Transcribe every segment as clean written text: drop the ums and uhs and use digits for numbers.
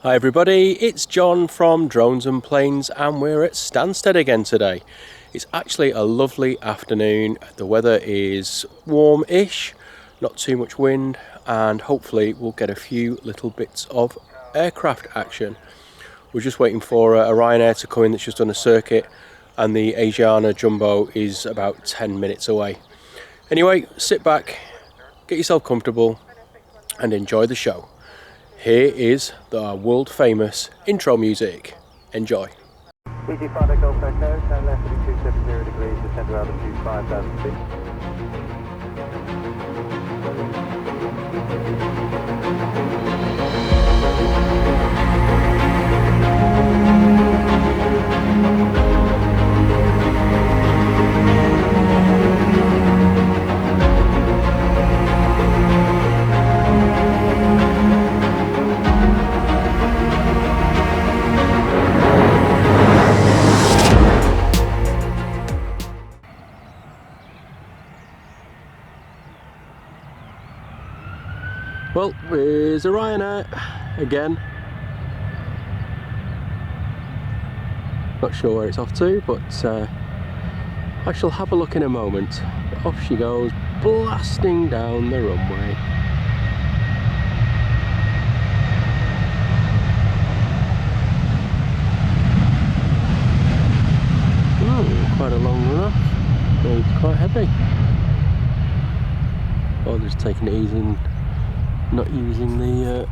Hi everybody, it's John from Drones and Planes and we're at Stansted again today. It's actually a lovely afternoon. The weather is warm-ish, not too much wind, and hopefully we'll get a few little bits of aircraft action. We're just waiting for a Ryanair to come in that's just done a circuit, and the Asiana Jumbo is about 10 minutes away. Anyway, sit back, get yourself comfortable and enjoy the show. Here is the world famous intro music. Enjoy. PG Fedex Boeing, turn left heading 270 degrees, descend around to 5000 feet. Well, there's a Ryanair again. Not sure where it's off to, but I shall have a look in a moment. But off she goes, blasting down the runway. Quite a long run off. It's quite heavy. Oh, just taking it easy and not using the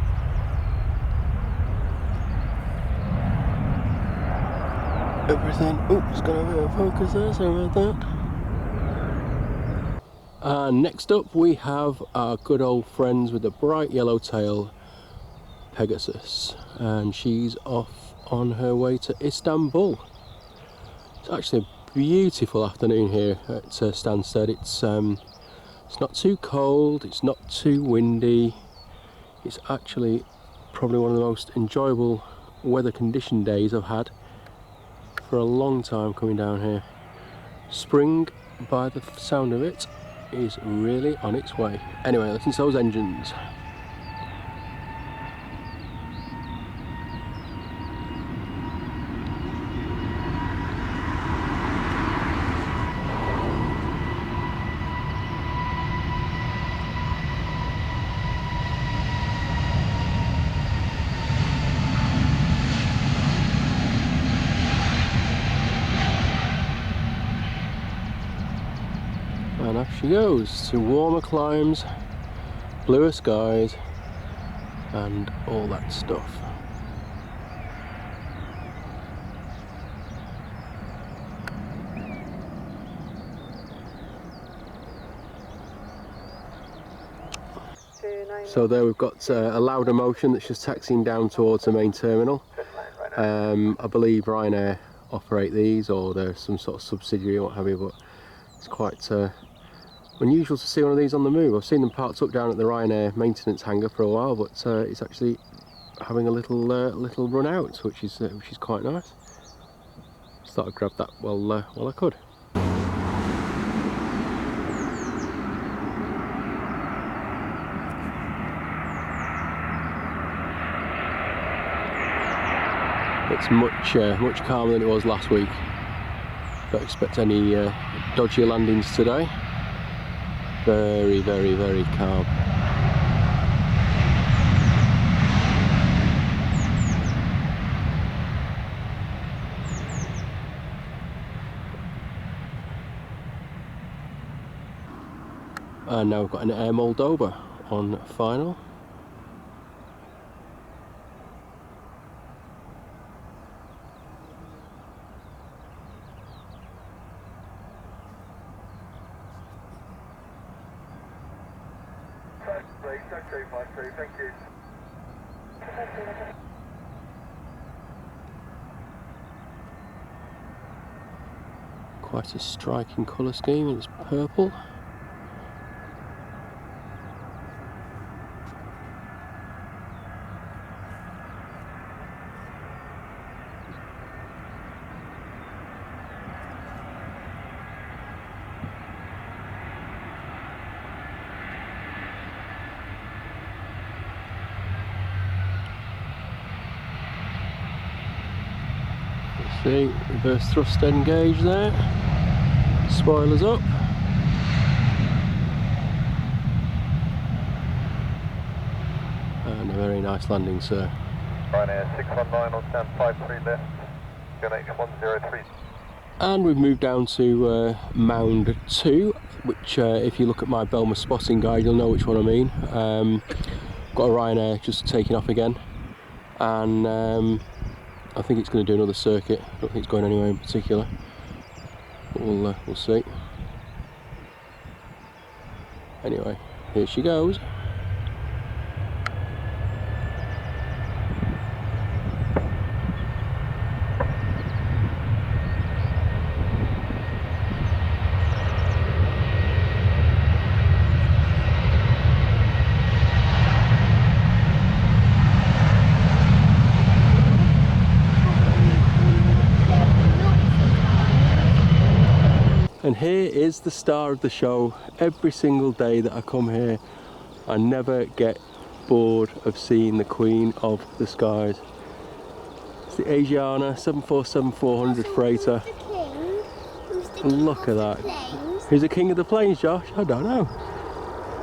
everything. Oh, it's got a bit of focus there, sorry about that. Next up we have our good old friends with the bright yellow tail, Pegasus, and she's off on her way to Istanbul. It's actually a beautiful afternoon here at Stansted. It's not too cold, it's not too windy. It's actually probably one of the most enjoyable weather condition days I've had for a long time coming down here. Spring, by the sound of it, is really on its way. Anyway, listen to those engines. And off she goes to warmer climes, bluer skies and all that stuff. So there we've got a Lauda Motion that's just taxiing down towards the main terminal. I believe Ryanair operate these, or they're some sort of subsidiary or what have you, but it's quite unusual to see one of these on the move. I've seen them parked up down at the Ryanair maintenance hangar for a while, but it's actually having a little run out, which is quite nice. Just thought I'd grab that while I could. It's much calmer than it was last week. Don't expect any dodgy landings today. Very, very, very calm. And now we've got an Air Moldova on final. Thank you. Quite a striking colour scheme, it's purple. See, reverse thrust engage there. Spoilers up. And a very nice landing, sir. Ryanair 619 on stand 53 left, GNH 103. And we've moved down to Mound 2, which if you look at my Belma spotting guide, you'll know which one I mean. Got a Ryanair just taking off again, and I think it's going to do another circuit. I don't think it's going anywhere in particular, but we'll see. Anyway, here she goes. And here is the star of the show. Every single day that I come here, I never get bored of seeing the queen of the skies. It's the Asiana 747-400 freighter. Look at that. Who's the king of the planes, Josh? I don't know.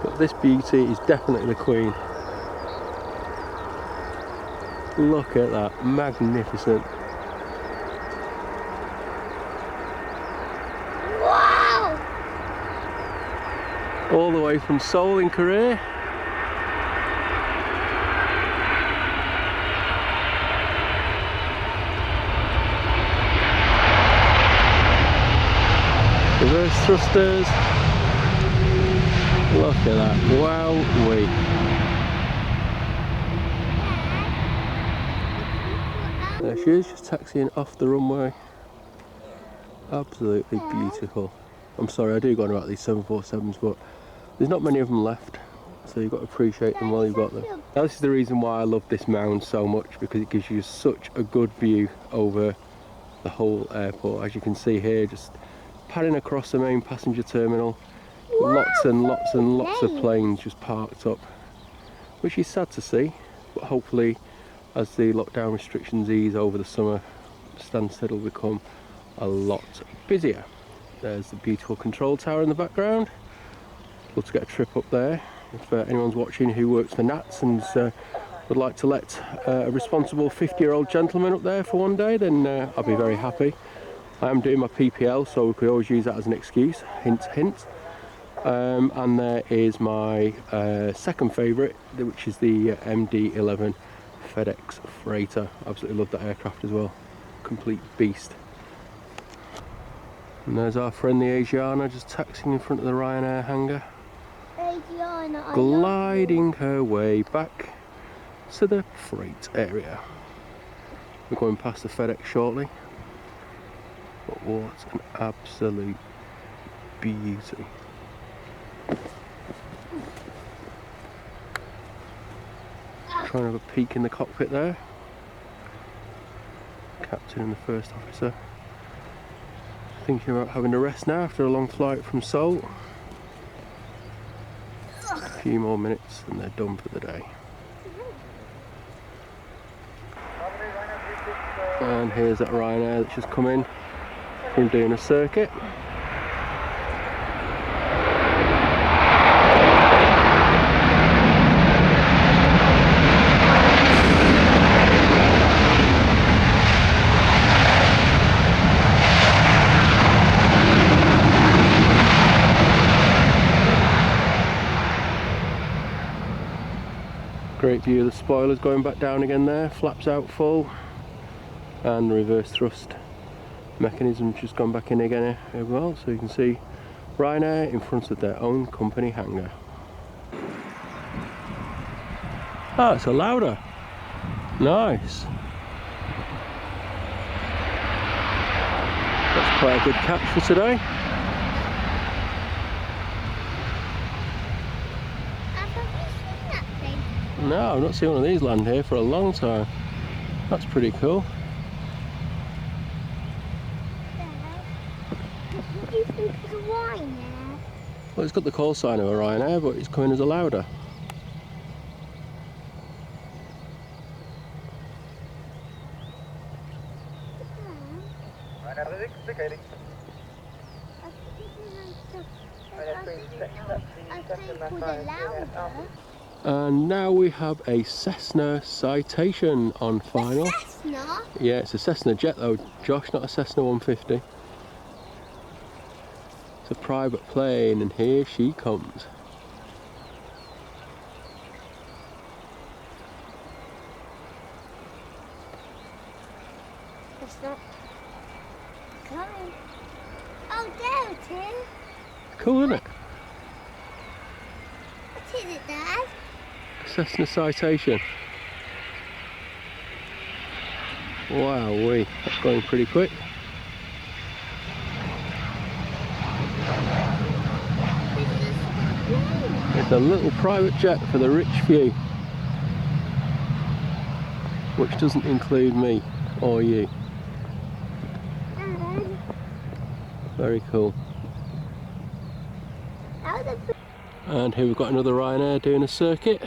But this beauty is definitely the queen. Look at that, magnificent. All the way from Seoul in Korea. Reverse thrusters. Look at that. Wowee. There she is, just taxiing off the runway. Absolutely beautiful. I'm sorry, I do go on about these 747s, but there's not many of them left, so you've got to appreciate them while you've got them. Now, this is the reason why I love this mound so much, because it gives you such a good view over the whole airport. As you can see here, just padding across the main passenger terminal, lots and lots and lots of planes just parked up, which is sad to see, but hopefully as the lockdown restrictions ease over the summer, Stansted will become a lot busier. There's the beautiful control tower in the background. Love to get a trip up there. If anyone's watching who works for NATS and would like to let a responsible 50-year-old gentleman up there for one day, then I'll be very happy. I am doing my PPL, so we could always use that as an excuse. Hint, hint. And there is my second favourite, which is the MD-11 Fedex freighter. Absolutely love that aircraft as well. Complete beast. And there's our friend the Asiana just taxiing in front of the Ryanair hangar. Asiana, gliding her way back to the freight area. We're going past the FedEx shortly. But what an absolute beauty. Trying to have a peek in the cockpit there. Captain and the first officer. Thinking about having a rest now after a long flight from Seoul. A few more minutes and they're done for the day. And here's that Ryanair that's just come in from doing a circuit. Great view of the spoilers going back down again there, flaps out full, and the reverse thrust mechanism's just gone back in again as well, so you can see Ryanair in front of their own company hangar. Ah, it's a Lauda. Nice. That's quite a good catch for today. No, I've not seen one of these land here for a long time. That's pretty cool. What do you think is a Ryanair? Well, it's got the call sign of a Ryanair, but it's coming as a Lauda. And now we have a Cessna citation on final. Cessna? Yeah, it's a Cessna jet though, Josh, not a Cessna 150. It's a private plane, and here she comes. It's not coming. Oh, there it is. Cool, isn't it? What is it, Dad? Cessna citation. Wowee, that's going pretty quick. It's a little private jet for the rich few, which doesn't include me or you. Dad. Very cool. And here we've got another Ryanair doing a circuit.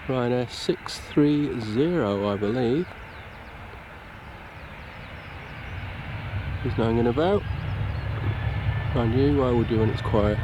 Ryanair 630, I believe. He's hanging about. Mind you, why would you when it's quiet?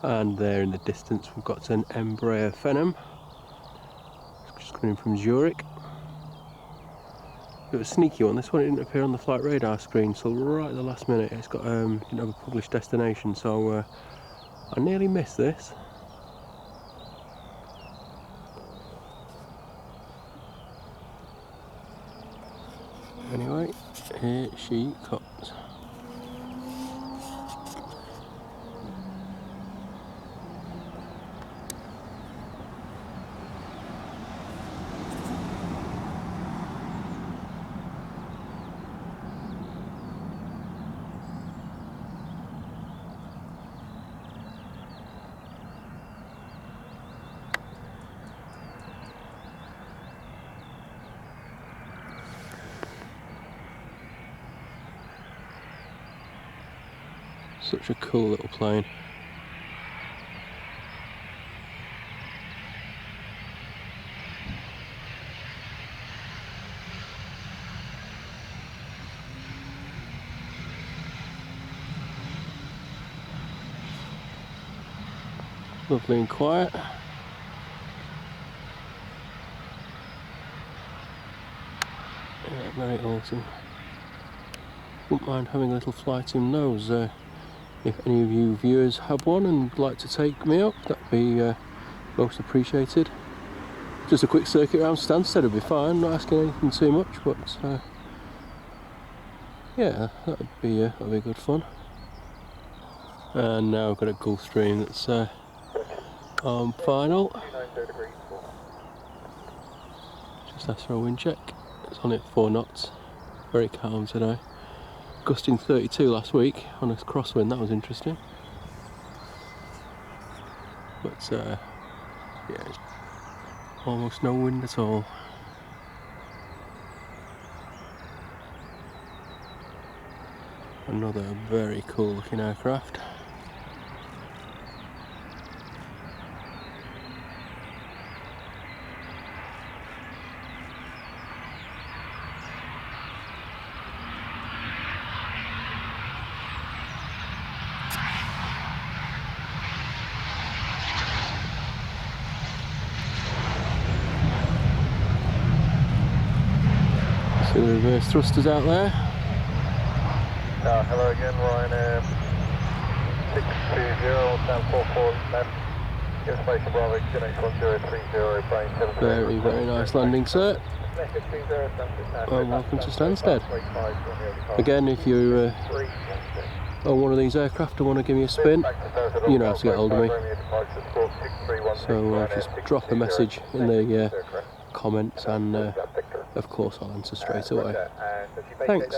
And there in the distance we've got an Embraer Phenom, just coming in from Zurich. It was a sneaky one. This one didn't appear on the flight radar screen, so right at the last minute it's got didn't have a published destination, so I nearly missed this. Anyway, here she comes. Such a cool little plane. Lovely and quiet. Yeah, very awesome. Wouldn't mind having a little flight in those. If any of you viewers have one and would like to take me up, that'd be most appreciated. Just a quick circuit around Stansted would be fine, not asking anything too much, but yeah, that'd be good fun. And now I've got a Gulfstream that's on final. Just asked for a wind check. It's on at 4 knots. Very calm today. Gusting 32 last week on a crosswind, that was interesting. But yeah, it's almost no wind at all. Another very cool looking aircraft. See the reverse thrusters out there. Hello again, Ryanair 620, stand 44 left. Information Bravo, QNH1030, Brain 7. Very nice landing, sir. And welcome to Stansted. Again, if you on one of these aircraft and want to give me a spin, you know how to get hold of me. So just drop a message in the comments and Of course, I'll answer straight away. Thanks.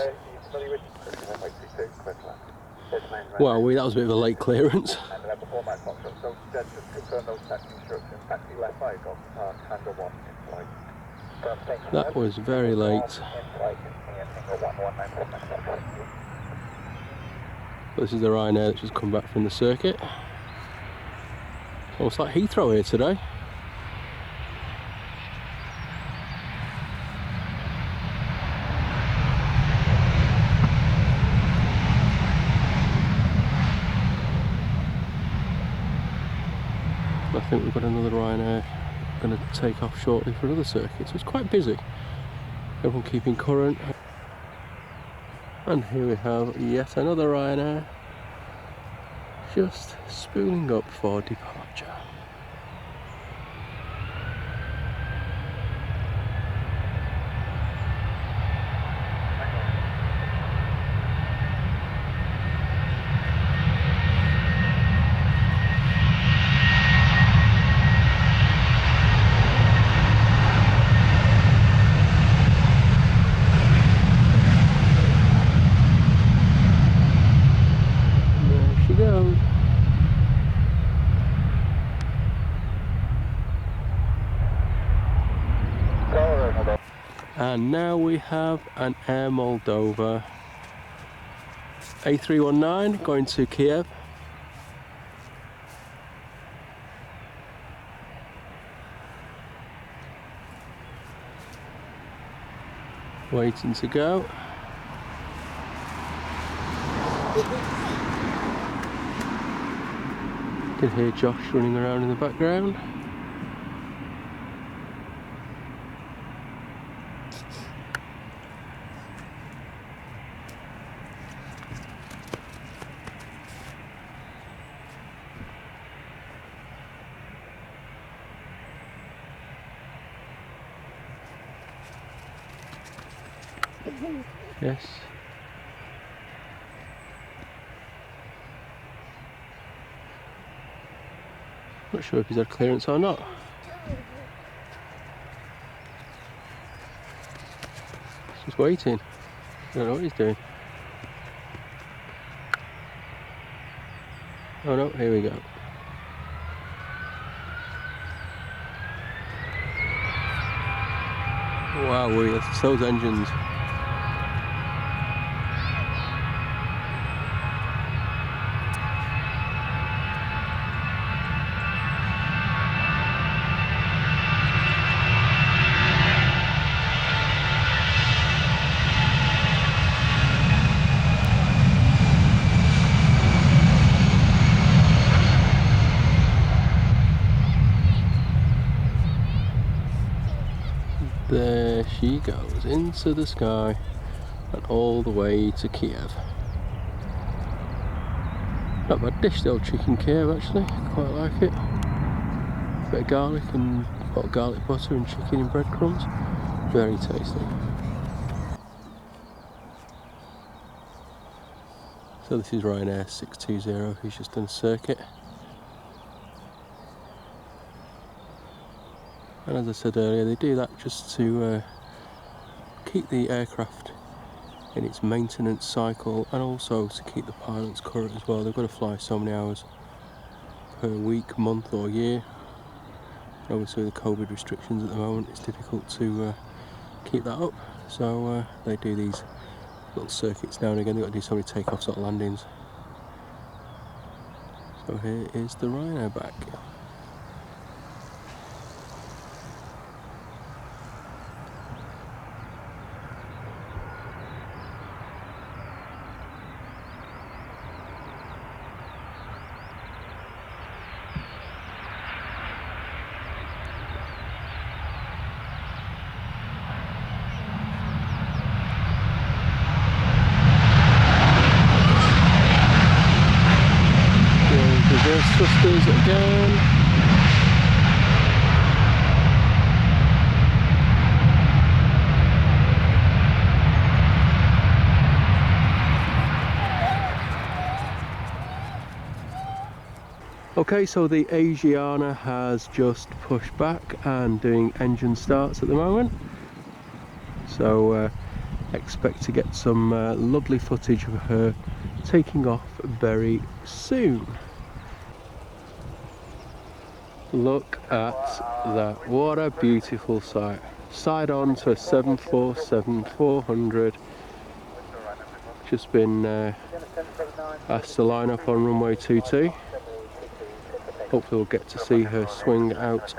Well, that was a bit of a late clearance. That was very late. This is the Ryanair that's just come back from the circuit. Almost like Heathrow here today. I think we've got another Ryanair going to take off shortly for another circuit, so it's quite busy. Everyone keeping current. And here we have yet another Ryanair just spooling up for departure. And now we have an Air Moldova A319 going to Kiev. Waiting to go. You can hear Josh running around in the background. Yes. Not sure if he's had clearance or not. He's just waiting. I don't know what he's doing. Oh no, here we go. Wow, that's those engines. There she goes, into the sky and all the way to Kiev. Not bad dish, the old chicken Kiev, actually, quite like it. Bit of garlic and garlic butter and chicken and breadcrumbs, very tasty. So this is Ryanair 620, who's just done a circuit. And as I said earlier, they do that just to keep the aircraft in its maintenance cycle and also to keep the pilots current as well. They've got to fly so many hours per week, month or year. Obviously with the COVID restrictions at the moment, it's difficult to keep that up. So they do these little circuits now and again. They've got to do so many takeoffs or landings. So here is the Ryanair back. Thrusters again. Okay, so the Asiana has just pushed back and doing engine starts at the moment. So expect to get some lovely footage of her taking off very soon. Look at that, what a beautiful sight. Side on to a 747-400. Just been asked to line up on runway 22. Hopefully we'll get to see her swing out.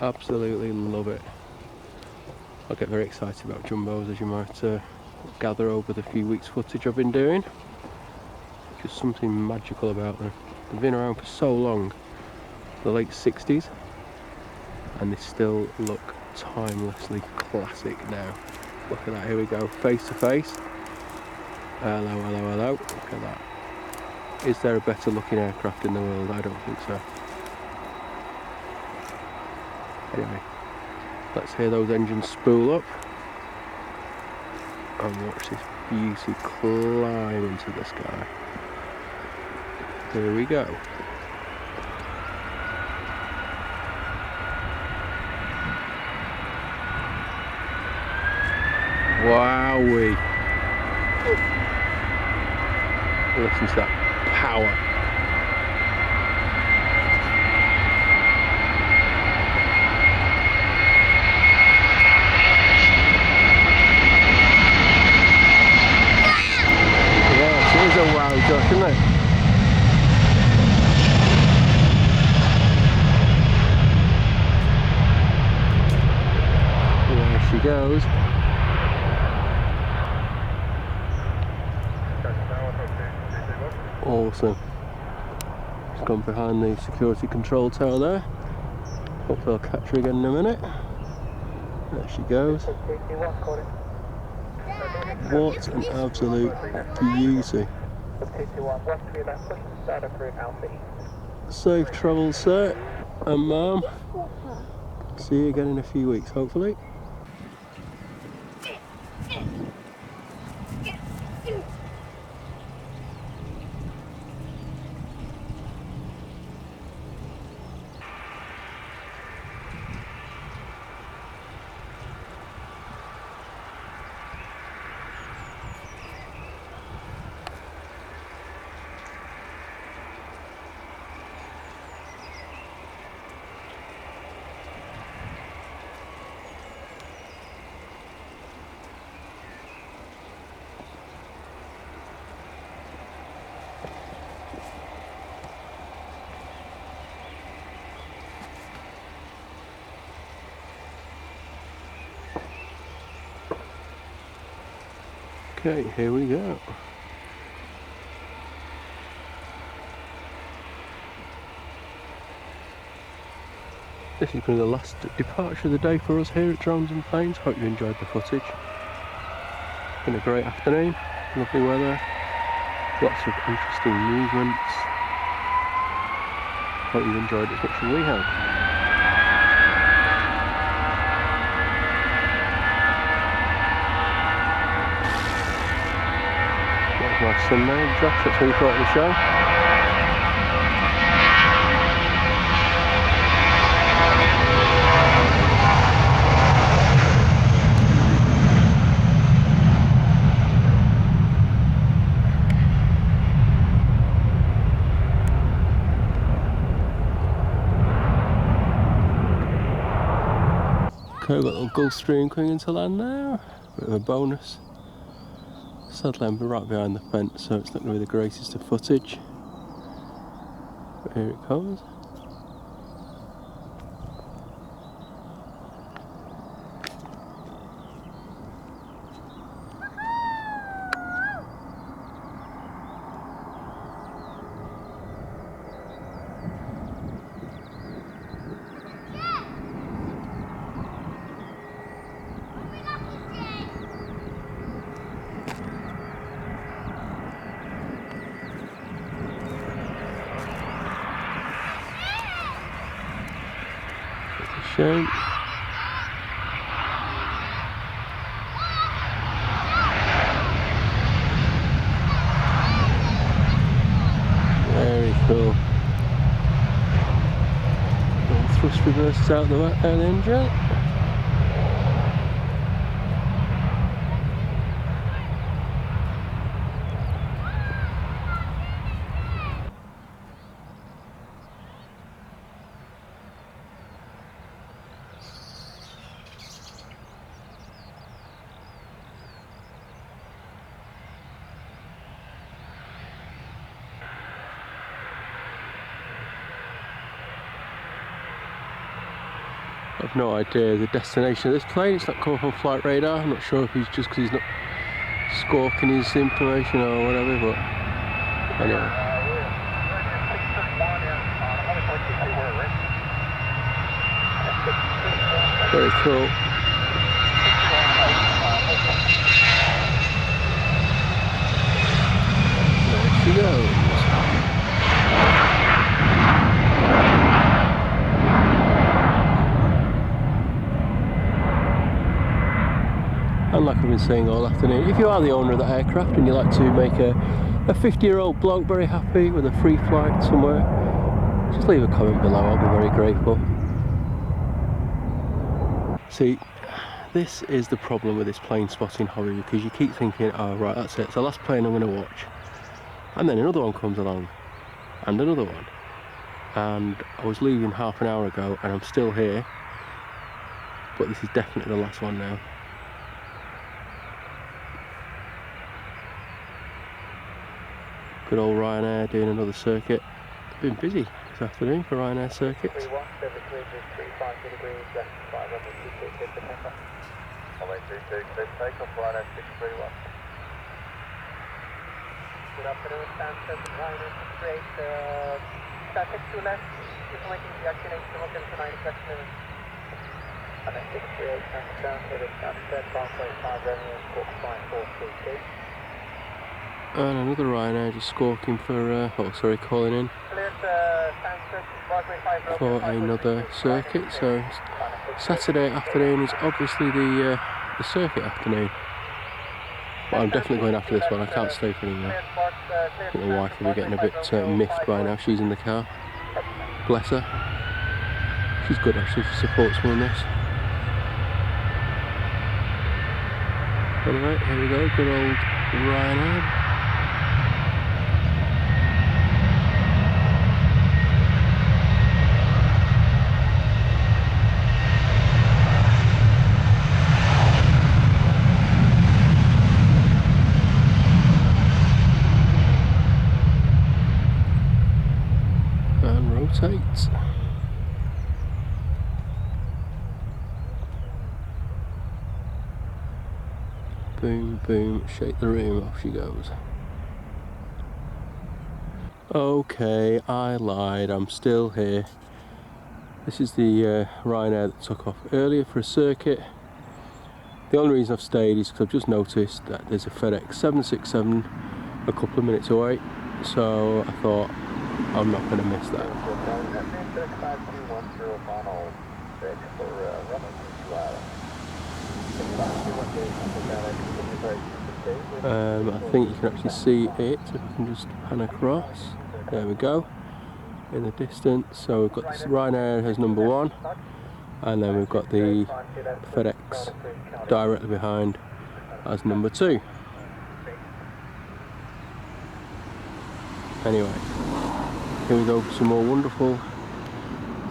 Absolutely love it. I get very excited about jumbos, as you might gather over the few weeks footage I've been doing. Just something magical about them. They've been around for so long, the late 60s, and they still look timelessly classic now. Look at that, here we go, face to face. Hello, hello, hello, look at that. Is there a better looking aircraft in the world? I don't think so. Anyway, let's hear those engines spool up and watch this beauty climb into the sky. Here we go. Wowee. Listen to that power. Yes, it is a wow shot, isn't it? There she goes. Awesome. She's gone behind the security control tower there. Hopefully I'll catch her again in a minute. There she goes. What an absolute beauty. Safe travels, sir and ma'am. See you again in a few weeks, hopefully. Okay, here we go. This is going to be the last departure of the day for us here at Drones and Planes. Hope you enjoyed the footage. It's been a great afternoon, lovely weather, lots of interesting movements. Hope you enjoyed it as much as we have. My son there, Josh, that's who we thought of the show. Okay, we've got a little Gulfstream coming into land now. Bit of a bonus. Sadly I'm right behind the fence, so it's not going to be the greatest of footage. But here it comes. Shame. Very Cool. Little thrust reversers out the back there, the engine. I've no idea the destination of this plane. It's not coming from flight radar. I'm not sure if he's just because he's not squawking his information or whatever, but anyway. Very cool. There she goes. And like I've been saying all afternoon, if you are the owner of that aircraft and you like to make a 50-year-old bloke very happy with a free flight somewhere, just leave a comment below, I'll be very grateful. See, this is the problem with this plane spotting hobby, because you keep thinking, oh right, that's it, it's the last plane I'm going to watch. And then another one comes along, and another one. And I was leaving half an hour ago and I'm still here, but this is definitely the last one now. Good old Ryanair doing another circuit. It's been busy this afternoon for Ryanair circuits. Good afternoon, Stansted, Ryanair 68, traffic to left, information deactivation, welcome to 9 seconds. And then 638, Stansted, Stansted, runway 5, revenue, squawk 5422. And another Ryanair just squawking for, calling in for another circuit. So Saturday afternoon is obviously the circuit afternoon. But I'm definitely going after this one, I can't stay for any more. I think the wife will be getting a bit miffed by now, she's in the car. Bless her. She's good actually, she supports me in this. Anyway, here we go, good old Ryanair. Rotates. Boom, boom, shake the room, off she goes. Okay, I lied, I'm still here. This is the Ryanair that took off earlier for a circuit. The only reason I've stayed is because I've just noticed that there's a Fedex 767 a couple of minutes away, so I thought I'm not going to miss that. I think you can actually see it, if I can just pan across. There we go, in the distance. So we've got this Ryanair as number 1, and then we've got the Fedex directly behind as number 2. Anyway, here we go for some more wonderful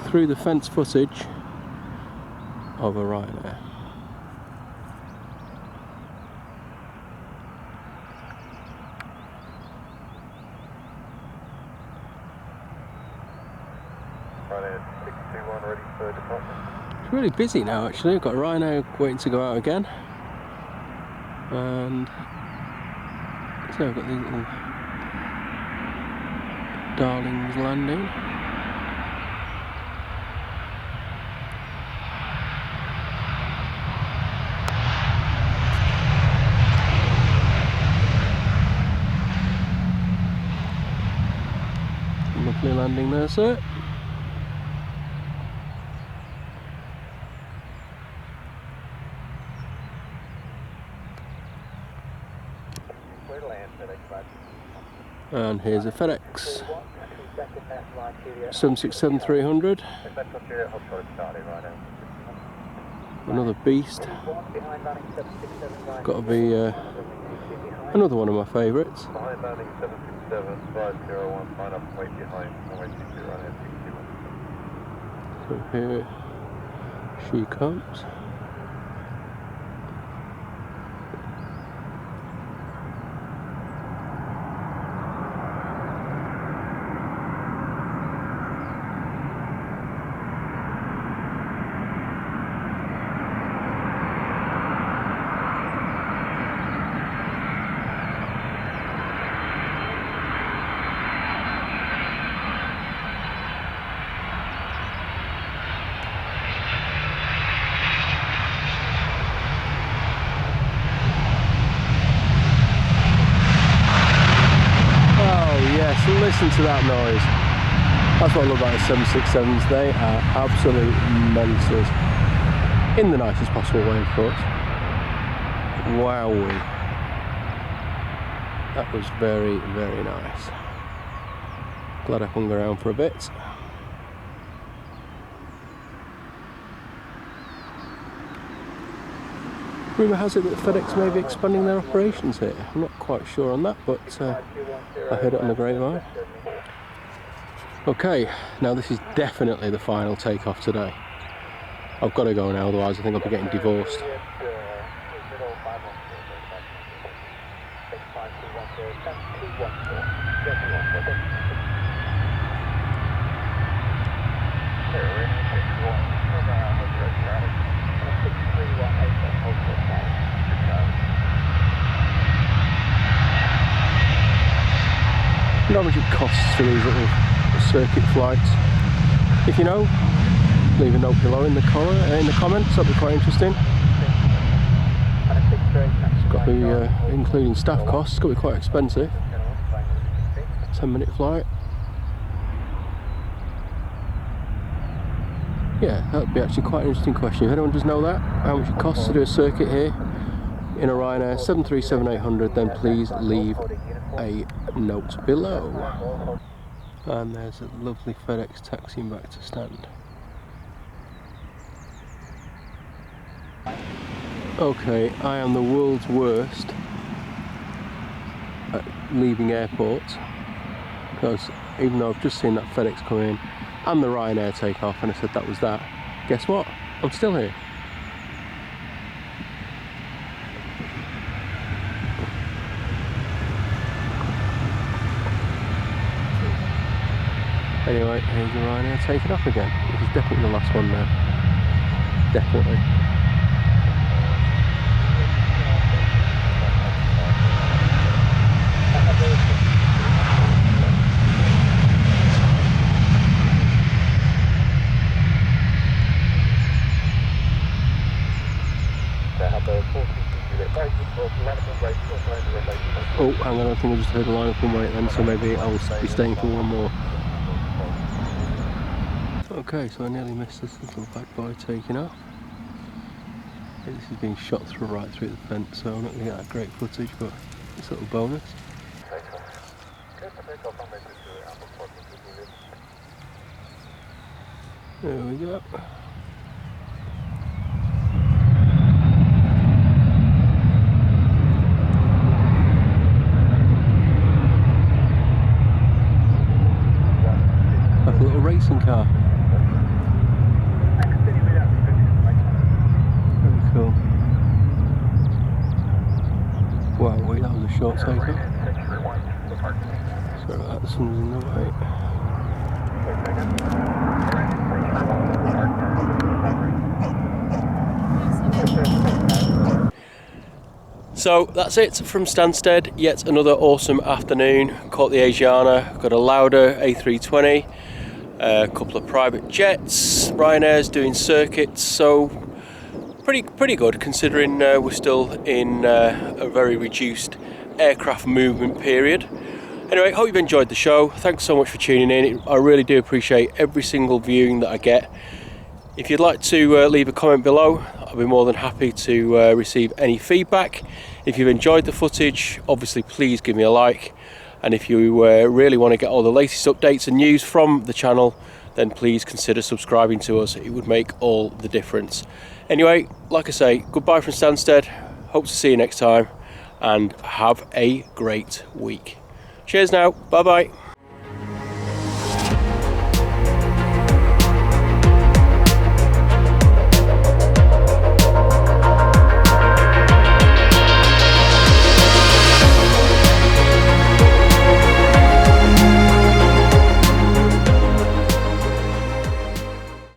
through the fence footage of a Ryanair. It's really busy now actually, I've got Ryanair waiting to go out again. And so I've got these little darlings landing. Lovely landing there, sir. And here's a Fedex 767-300. Another beast. Got to be another one of my favourites. So here she comes. Listen to that noise. That's what I love about the 767s. They are absolute monsters. In the nicest possible way, of course. Wowee. That was very, very nice. Glad I hung around for a bit. Rumour has it that FedEx may be expanding their operations here. I'm not quite sure on that, but I heard it on the grapevine. Okay, now this is definitely the final takeoff today. I've got to go now, otherwise I think I'll be getting divorced. How much it costs for these little circuit flights? If you know, leave a note below in the comments. That'd be quite interesting. It's got to be, including staff costs, it's got to be quite expensive. 10-minute flight. Yeah, that'd be actually quite an interesting question. If anyone does know that, how much it costs to do a circuit here in a Ryanair 737-800, then please leave a note below. And there's a lovely FedEx taxiing back to stand. Okay, I am the world's worst at leaving airports, because even though I've just seen that FedEx come in and the Ryanair take off and I said that was that, guess what? I'm still here. Anyway, here's the Ryanair taking off again. This is definitely the last one now. Definitely. Oh, hang on, I think I just heard a line up and wait then, so maybe I'll be staying for one more. Okay, so I nearly missed this little bad boy taking off. This is being shot through right through the fence, so I'm not going to get that great footage, but it's a little bonus. There we go. Like a little racing car. Cool. Wow, wait, that was a short takeoff. Sorry about that, someone's in the way. So that's it from Stansted. Yet another awesome afternoon. Caught the Asiana, got a Lauda A320, a couple of private jets, Ryanair's doing circuits, so pretty good considering we're still in a very reduced aircraft movement period. Anyway, hope you've enjoyed the show. Thanks so much for tuning in. I really do appreciate every single viewing that I get. If you'd like to leave a comment below, I'll be more than happy to receive any feedback. If you've enjoyed the footage, obviously please give me a like. And if you really want to get all the latest updates and news from the channel, then please consider subscribing to us. It would make all the difference. Anyway, like I say, goodbye from Stansted. Hope to see you next time, and have a great week. Cheers now. Bye bye.